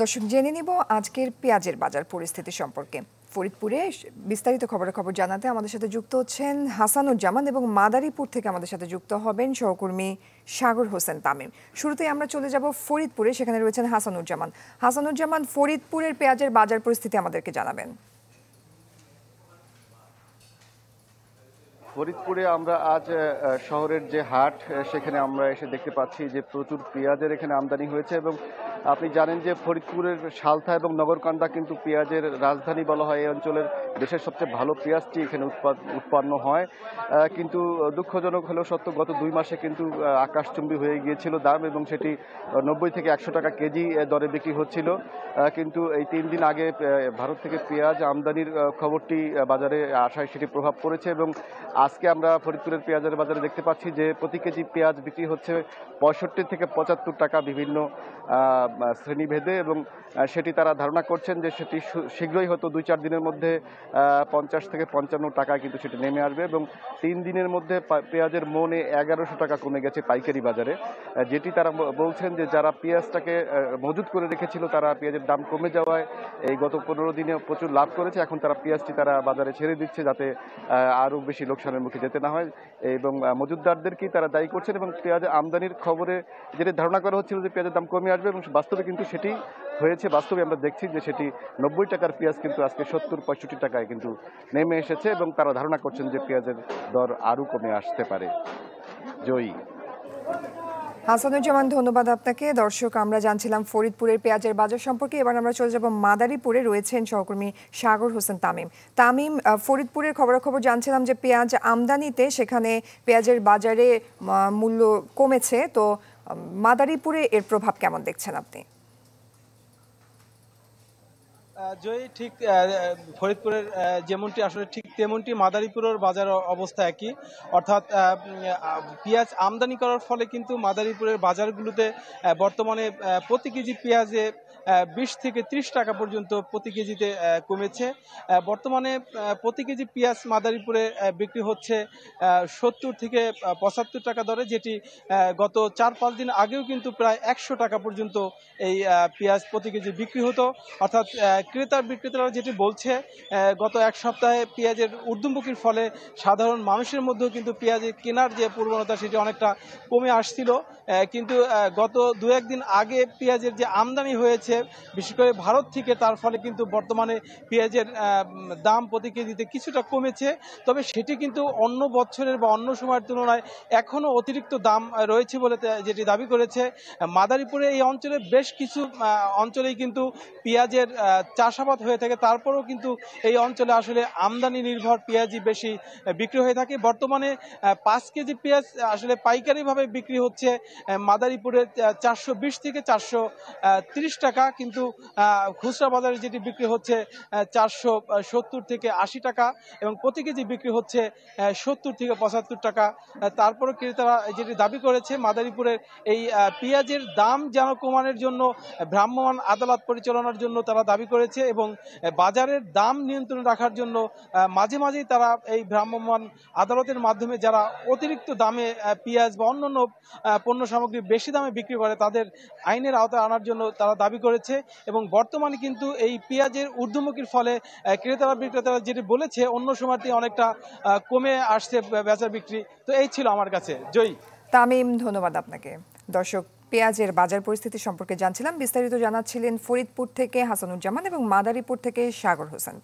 দর্শক জেনে নিব আজকের পেঁয়াজের বাজার পরিস্থিতি সম্পর্কে। ফরিদপুরে বিস্তারিত খবর জানাতে আমাদের সাথে যুক্ত হচ্ছেন হাসানুজ্জামান এবং মাদারীপুর থেকে আমাদের সাথে যুক্ত হবেন সহকর্মী সাগর হোসেন তামিম। শুরুতেই আমরা চলে যাব ফরিদপুরে, সেখানে রয়েছেন হাসানুজ্জামান, ফরিদপুরের পেঁয়াজের বাজার পরিস্থিতি আমাদেরকে জানাবেন। ফরিদপুরে আমরা আজ শহরের যে হাট সেখানে আমরা এসে দেখতে পাচ্ছি যে প্রচুর পেঁয়াজের এখানে আমদানি হয়েছে এবং আপনি জানেন যে ফরিদপুরের সালথা এবং নগরকান্দা কিন্তু পেঁয়াজের রাজধানী বলা হয়। এই অঞ্চলের দেশের সবচেয়ে ভালো পেঁয়াজটি এখানে উৎপন্ন হয়, কিন্তু দুঃখজনক হলেও সত্য গত 2 মাসে কিন্তু আকাশচুম্বী হয়ে গিয়েছিল দাম এবং সেটি 90 থেকে 100 টাকা কেজি দরে বিক্রি হচ্ছিল। কিন্তু এই 3 দিন আগে ভারত থেকে পেঁয়াজ আমদানির খবরটি বাজারে আসায় সেটি প্রভাব পড়েছে এবং আজকে আমরা ফরিদপুরের পেঁয়াজের বাজারে দেখতে পাচ্ছি যে প্রতি কেজি পেঁয়াজ বিক্রি হচ্ছে 65 থেকে 75 টাকা বিভিন্ন শ্রেণীভেদে এবং সেটি তারা ধারণা করছেন যে সেটি শীঘ্রই হয়তো 2-4 দিনের মধ্যে 50 থেকে 55 টাকা কিন্তু সেটি নেমে আসবে এবং 3 দিনের মধ্যে পেঁয়াজের মনে 1100 টাকা কমে গেছে পাইকারি বাজারে। যেটি তারা বলছেন যে যারা পেঁয়াজটাকে মজুত করে রেখেছিল তারা পেঁয়াজের দাম কমে যাওয়ায় এই গত 15 দিনে প্রচুর লাভ করেছে। এখন তারা পেঁয়াজটি তারা বাজারে ছেড়ে দিচ্ছে যাতে আরও বেশি লোকসানের মুখে যেতে না হয় এবং মজুতদারদেরকেই তারা দায়ী করছেন এবং পেঁয়াজ আমদানির খবরে যেটি ধারণা করা হচ্ছিল যে পেঁয়াজের দাম কমে আসবে এবং বাস্তবে কিন্তু সেটি হয়েছে। বাস্তবে আমরা দেখছি যে সেটি 90 টাকার পেঁয়াজ কিন্তু আজকে 70-65 টাকায় কিন্তু নেমে এসেছে এবং তারা ধারণা করছেন যে পেঁয়াজের দর আরও কমে আসতে পারে। জয়ী হাসানুজ্জামান, ধন্যবাদ আপনাকে। দর্শক, আমরা জানছিলাম ফরিদপুরের পেঁয়াজের বাজার সম্পর্কে। এবার আমরা চলে যাব মাদারীপুরে, রয়েছেন সহকর্মী সাগর হোসেন তামিম। ফরিদপুরের খবর জানছিলাম যে পেঁয়াজ আমদানিতে সেখানে পেঁয়াজের বাজারে মূল্য কমেছে, তো মাদারীপুরে এর প্রভাব কেমন দেখছেন আপনি? জয়ী, ঠিক ফরিদপুরের যেমনটি আসলে ঠিক তেমনটি মাদারীপুরের বাজার অবস্থা একই, অর্থাৎ পেঁয়াজ আমদানি করার ফলে কিন্তু মাদারীপুরের বাজারগুলোতে বর্তমানে প্রতি কেজি পেঁয়াজে 20 থেকে 30 টাকা পর্যন্ত প্রতি কেজিতে কমেছে। বর্তমানে প্রতি কেজি পেঁয়াজ মাদারীপুরে বিক্রি হচ্ছে 70 থেকে 75 টাকা দরে, যেটি গত 4-5 দিন আগেও কিন্তু প্রায় 100 টাকা পর্যন্ত এই পেঁয়াজ প্রতি কেজি বিক্রি হতো। অর্থাৎ ক্রেতা বিক্রেতারা যেটি বলছে, গত 1 সপ্তাহে পেঁয়াজের ঊর্ধ্বমুখীর ফলে সাধারণ মানুষের মধ্যেও কিন্তু পেঁয়াজের কেনার যে প্রবণতা সেটি অনেকটা কমে আসছিল, কিন্তু গত 2-1 দিন আগে পেঁয়াজের যে আমদানি হয়েছে বিশেষ করে ভারত থেকে, তার ফলে কিন্তু বর্তমানে পেঁয়াজের দাম প্রতি কেজিতে কিছুটা কমেছে। তবে সেটি কিন্তু অন্য বছরের বা অন্য সময়ের তুলনায় এখনও অতিরিক্ত দাম রয়েছে বলে যেটি দাবি করেছে। মাদারীপুরে এই অঞ্চলে বেশ কিছু অঞ্চলেই কিন্তু পেঁয়াজের চাষাবাদ হয়ে থাকে, তারপরেও কিন্তু এই অঞ্চলে আসলে আমদানি নির্ভর পেঁয়াজই বেশি বিক্রি হয়ে থাকে। বর্তমানে 5 কেজি পেঁয়াজ আসলে পাইকারিভাবে বিক্রি হচ্ছে মাদারীপুরে 420 থেকে 430 টাকা, কিন্তু খুচরা বাজারে যেটি বিক্রি হচ্ছে 470 থেকে 80 টাকা এবং প্রতি কেজি বিক্রি হচ্ছে 70 থেকে 75 টাকা। তারপরে ক্রেতারা যেটি দাবি করেছে, মাদারীপুরের এই পেঁয়াজের দাম যেন কমানোর জন্য ভ্রাম্যমাণ আদালত পরিচালনার জন্য তারা দাবি করেছে এবং বাজারের দাম নিয়ন্ত্রণে রাখার জন্য মাঝে মাঝেই তারা এই ভ্রাম্যমাণ আদালতের মাধ্যমে যারা অতিরিক্ত দামে পেঁয়াজ বা অন্যান্য পণ্য সামগ্রী বেশি দামে বিক্রি করে তাদের আইনের আওতায় আনার জন্য তারা দাবি করেছে। এবং বর্তমানে কিন্তু এই পেঁয়াজের ঊর্ধ্বমুখীর ফলে ক্রেতারা বিক্রেতারা যেটি বলেছে অন্য সময়তে অনেকটা কমে আসছে বেচা বিক্রি। তো এই ছিল আমার কাছে। জয়ী। তামিম, ধন্যবাদ আপনাকে। দর্শক, পেঁয়াজের বাজার পরিস্থিতি সম্পর্কে জানছিলাম, বিস্তারিত জানাচ্ছিলেন ফরিদপুর থেকে হাসানুজ্জামান এবং মাদারীপুর থেকে সাগর হোসেন।